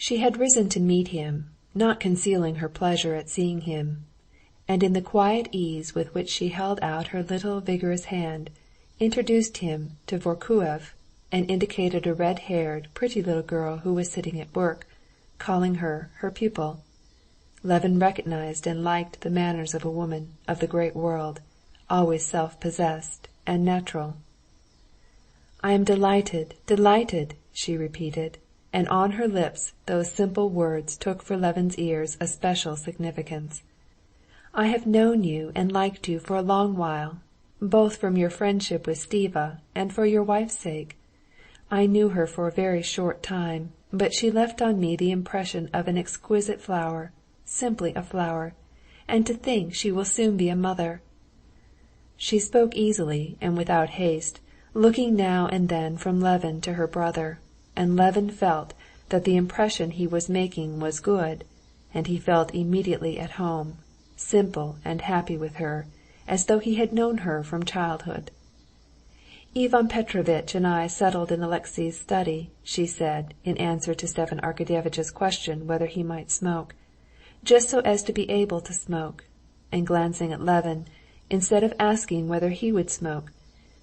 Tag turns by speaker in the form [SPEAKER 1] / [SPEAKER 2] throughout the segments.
[SPEAKER 1] She had risen to meet him, not concealing her pleasure at seeing him, and in the quiet ease with which she held out her little vigorous hand, introduced him to Vorkuev, and indicated a red-haired, pretty little girl who was sitting at work, calling her her pupil. Levin recognized and liked the manners of a woman of the great world, always self-possessed and natural. "I am delighted, delighted," she repeated, and on her lips those simple words took for Levin's ears a special significance. "I have known you and liked you for a long while, both from your friendship with Stiva and for your wife's sake. I knew her for a very short time, but she left on me the impression of an exquisite flower, simply a flower, and to think she will soon be a mother." She spoke easily and without haste, looking now and then from Levin to her brother, and Levin felt that the impression he was making was good, and he felt immediately at home, simple and happy with her, as though he had known her from childhood. "Ivan Petrovitch and I settled in Alexey's study," she said, in answer to Stepan Arkadyevitch's question whether he might smoke, "just so as to be able to smoke," and glancing at Levin, instead of asking whether he would smoke,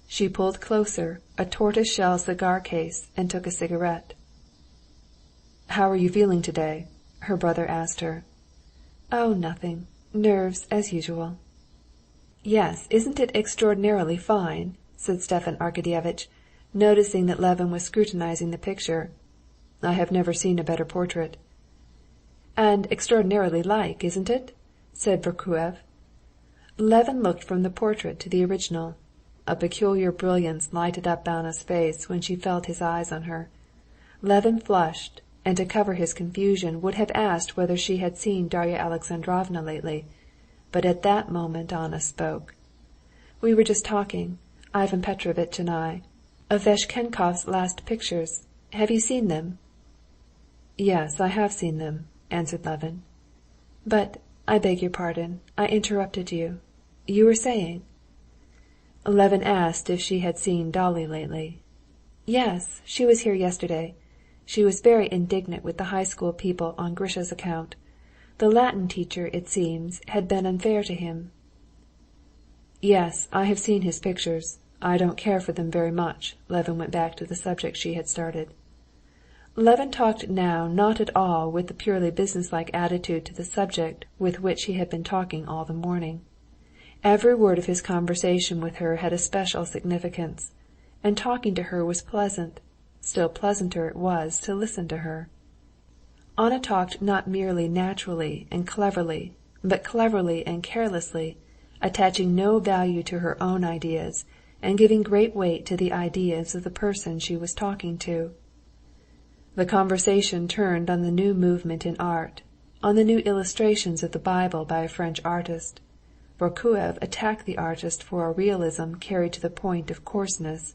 [SPEAKER 1] she pulled closer a tortoise-shell cigar case and took a cigarette. "How are you feeling today?" her brother asked her. "Oh, nothing. Nerves, as usual." "Yes, isn't it extraordinarily fine?" said Stepan Arkadyevitch, noticing that Levin was scrutinizing the picture. "I have never seen a better portrait." "And extraordinarily like, isn't it?" said Vorkuev. Levin looked from the portrait to the original. A peculiar brilliance lighted up Anna's face when she felt his eyes on her. Levin flushed, and to cover his confusion would have asked whether she had seen Darya Alexandrovna lately, but at that moment Anna spoke. "We were just talking, Ivan Petrovitch and I, of Veshchenkov's last pictures. Have you seen them?" "Yes, I have seen them," answered Levin. "But, I beg your pardon, I interrupted you. You were saying?" Levin asked if she had seen Dolly lately. "Yes, she was here yesterday. She was very indignant with the high school people on Grisha's account. The Latin teacher, it seems, had been unfair to him." "Yes, I have seen his pictures. I don't care for them very much." Levin went back to the subject she had started. Levin talked now not at all with the purely businesslike attitude to the subject with which he had been talking all the morning. Every word of his conversation with her had a special significance, and talking to her was pleasant. Still pleasanter it was to listen to her. Anna talked not merely naturally and cleverly, but cleverly and carelessly, attaching no value to her own ideas, and giving great weight to the ideas of the person she was talking to. The conversation turned on the new movement in art, on the new illustrations of the Bible by a French artist. Vorkuev attacked the artist for a realism carried to the point of coarseness.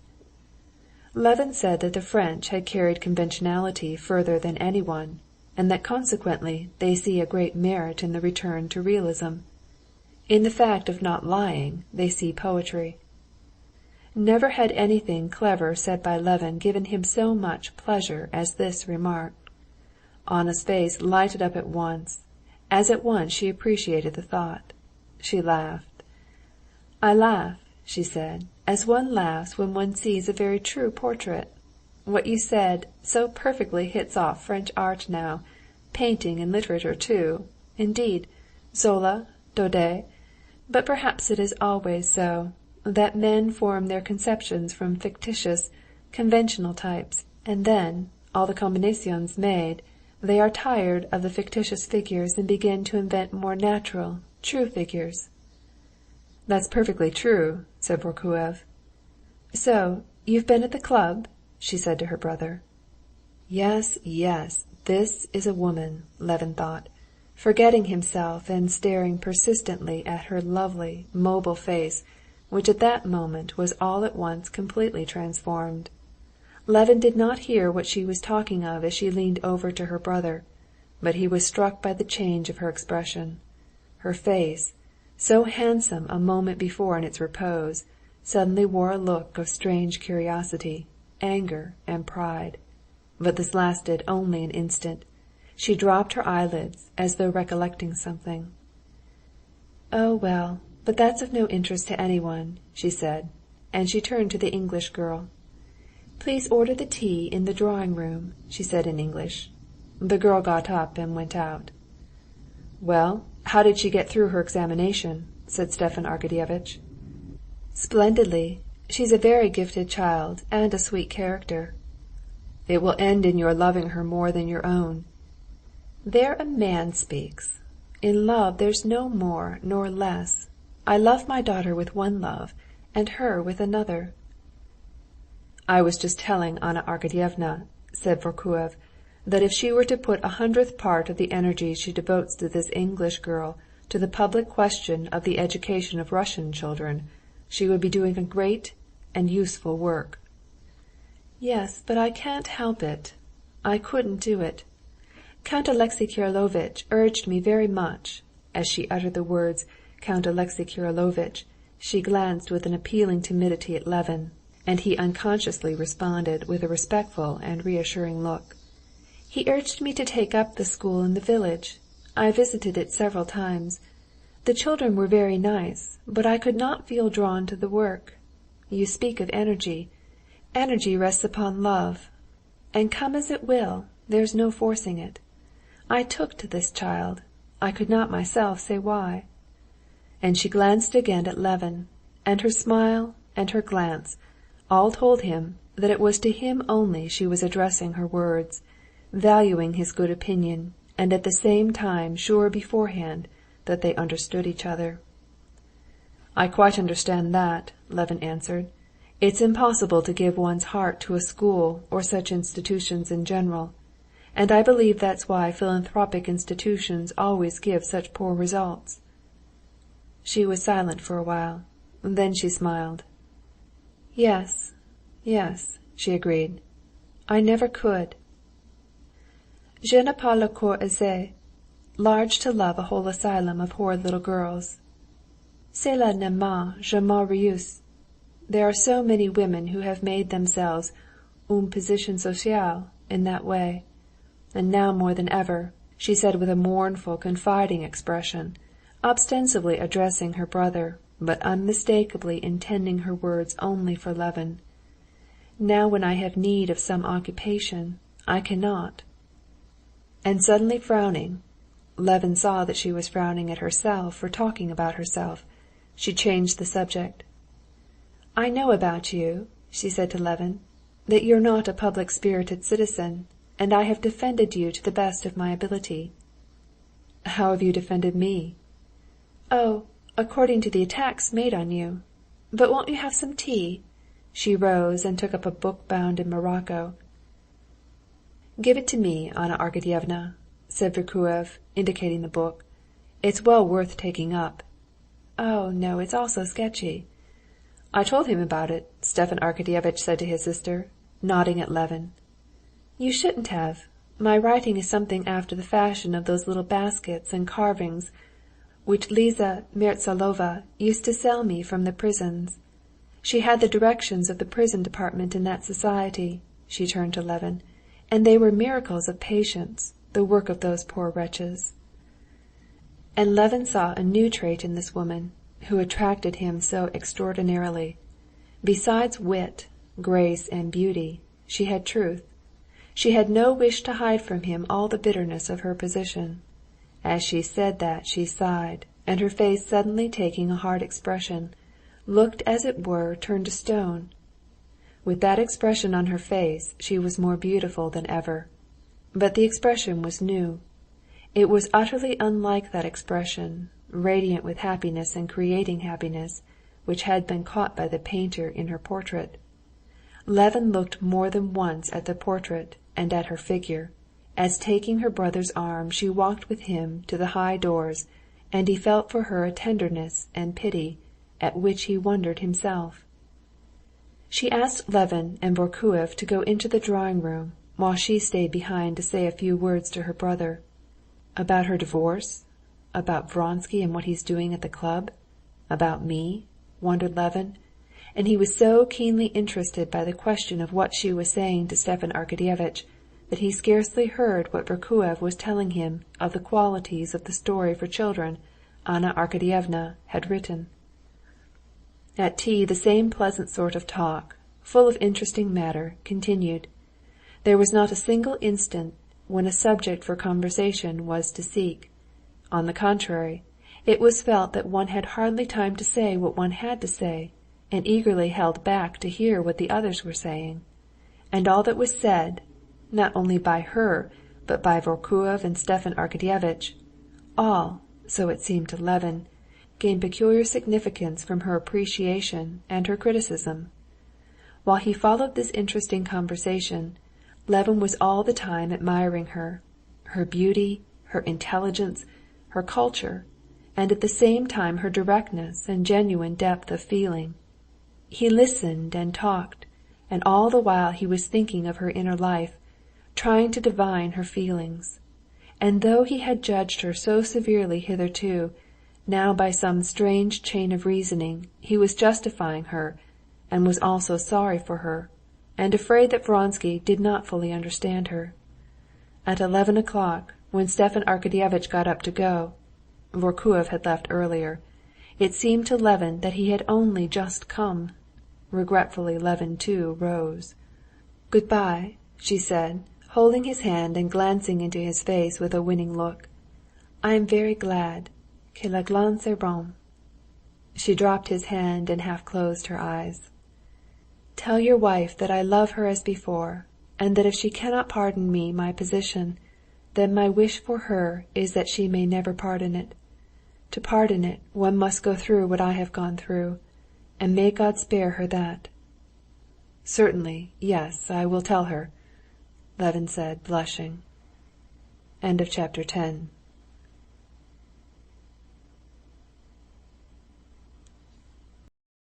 [SPEAKER 1] Levin said that the French had carried conventionality further than anyone, and that consequently they see a great merit in the return to realism. In the fact of not lying they see poetry. Never had anything clever said by Levin given him so much pleasure as this remark. Anna's face lighted up at once, as at once she appreciated the thought. She laughed. "I laugh," she said, "as one laughs when one sees a very true portrait. What you said so perfectly hits off French art now, painting and literature too. Indeed, Zola, Daudet. But perhaps it is always so, that men form their conceptions from fictitious, conventional types, and then, all the combinaisons made, they are tired of the fictitious figures and begin to invent more natural, true figures." "That's perfectly true," said Vorkuev. "So you've been at the club?" she said to her brother. Yes, yes, this is a woman, Levin thought, forgetting himself and staring persistently at her lovely, mobile face, which at that moment was all at once completely transformed. Levin did not hear what she was talking of as she leaned over to her brother, but he was struck by the change of her expression. Her face, so handsome a moment before in its repose, suddenly wore a look of strange curiosity, anger, and pride. But this lasted only an instant, She dropped her eyelids, as though recollecting something. "Oh, well, but that's of no interest to anyone," she said, and she turned to the English girl. "Please order the tea in the drawing-room," she said in English. The girl got up and went out. "Well, how did she get through her examination?" said Stepan Arkadyevitch. "Splendidly. She's a very gifted child, and a sweet character." "It will end in your loving her more than your own." "There a man speaks. In love there's no more nor less. I love my daughter with one love, and her with another." "I was just telling Anna Arkadyevna," said Vorkuev, "that if she were to put 100th part of the energy she devotes to this English girl to the public question of the education of Russian children, she would be doing a great and useful work." "Yes, but I can't help it. I couldn't do it. Count Alexey Kirillovitch urged me very much." As she uttered the words Count Alexey Kirillovitch, she glanced with an appealing timidity at Levin, and he unconsciously responded with a respectful and reassuring look. "He urged me to take up the school in the village. I visited it several times. The children were very nice, but I could not feel drawn to the work. You speak of energy. Energy rests upon love. And come as it will, there's no forcing it. I took to this child. I could not myself say why." And she glanced again at Levin, and her smile and her glance all told him that it was to him only she was addressing her words, valuing his good opinion, and at the same time sure beforehand that they understood each other. "I quite understand that," Levin answered. "It's impossible to give one's heart to a school or such institutions in general, and I believe that's why philanthropic institutions always give such poor results." She was silent for a while. Then she smiled. "Yes, yes," she agreed. "I never could. Je n'ai pas le cœur assez large to love a whole asylum of horrid little girls. Cela ne m'a jamais réussi. There are so many women who have made themselves une position sociale in that way. And now more than ever," she said with a mournful, confiding expression, ostensibly addressing her brother, but unmistakably intending her words only for Levin, "now when I have need of some occupation, I cannot." And suddenly frowning, Levin saw that she was frowning at herself for talking about herself, she changed the subject. "I know about you," she said to Levin, "that you're not a public-spirited citizen, and I have defended you to the best of my ability." "How have you defended me?" "Oh, according to the attacks made on you. But won't you have some tea?" She rose and took up a book bound in morocco. "Give it to me, Anna Arkadyevna," said Vorkuev, indicating the book. "It's well worth taking up." "Oh, no, it's all so sketchy." "I told him about it," Stepan Arkadyevitch said to his sister, nodding at Levin. "You shouldn't have. My writing is something after the fashion of those little baskets and carvings which Liza Mertsalova used to sell me from the prisons. She had the directions of the prison department in that society," she turned to Levin, "and they were miracles of patience, the work of those poor wretches." And Levin saw a new trait in this woman, who attracted him so extraordinarily. Besides wit, grace, and beauty, she had truth. She had no wish to hide from him all the bitterness of her position. As she said that she sighed, and her face suddenly taking a hard expression, looked as it were turned to stone. With that expression on her face she was more beautiful than ever. But the expression was new. It was utterly unlike that expression, radiant with happiness and creating happiness, which had been caught by the painter in her portrait. Levin looked more than once at the portrait and at her figure, as taking her brother's arm she walked with him to the high doors, and he felt for her a tenderness and pity at which he wondered himself. She asked Levin and Vorkuev to go into the drawing-room, while she stayed behind to say a few words to her brother. About her divorce? About Vronsky and what he's doing at the club? About me? Wondered Levin, and he was so keenly interested by the question of what she was saying to Stepan Arkadyevitch that he scarcely heard what Vorkuev was telling him of the qualities of the story for children Anna Arkadyevna had written. At tea the same pleasant sort of talk, full of interesting matter, continued. There was not a single instant when a subject for conversation was to seek. On the contrary, it was felt that one had hardly time to say what one had to say, and eagerly held back to hear what the others were saying. And all that was said, not only by her, but by Vorkuev and Stepan Arkadyevitch, all, so it seemed to Levin, gained peculiar significance from her appreciation and her criticism. While he followed this interesting conversation, Levin was all the time admiring her beauty, her intelligence, her culture, and at the same time her directness and genuine depth of feeling. He listened and talked, and all the while he was thinking of her inner life, trying to divine her feelings. And though he had judged her so severely hitherto, now by some strange chain of reasoning he was justifying her, and was also sorry for her, and afraid that Vronsky did not fully understand her. At 11 o'clock, when Stepan Arkadyevitch got up to go, Vorkuev had left earlier, it seemed to Levin that he had only just come. Regretfully Levin too rose. "Good-bye," she said, holding his hand and glancing into his face with a winning look. "I am very glad que la glace est bonne." She dropped his hand and half closed her eyes. "Tell your wife that I love her as before, and that if she cannot pardon me my position, then my wish for her is that she may never pardon it. To pardon it, one must go through what I have gone through, and may God spare her that." "Certainly, yes, I will tell her," Levin said, blushing. Chapter 10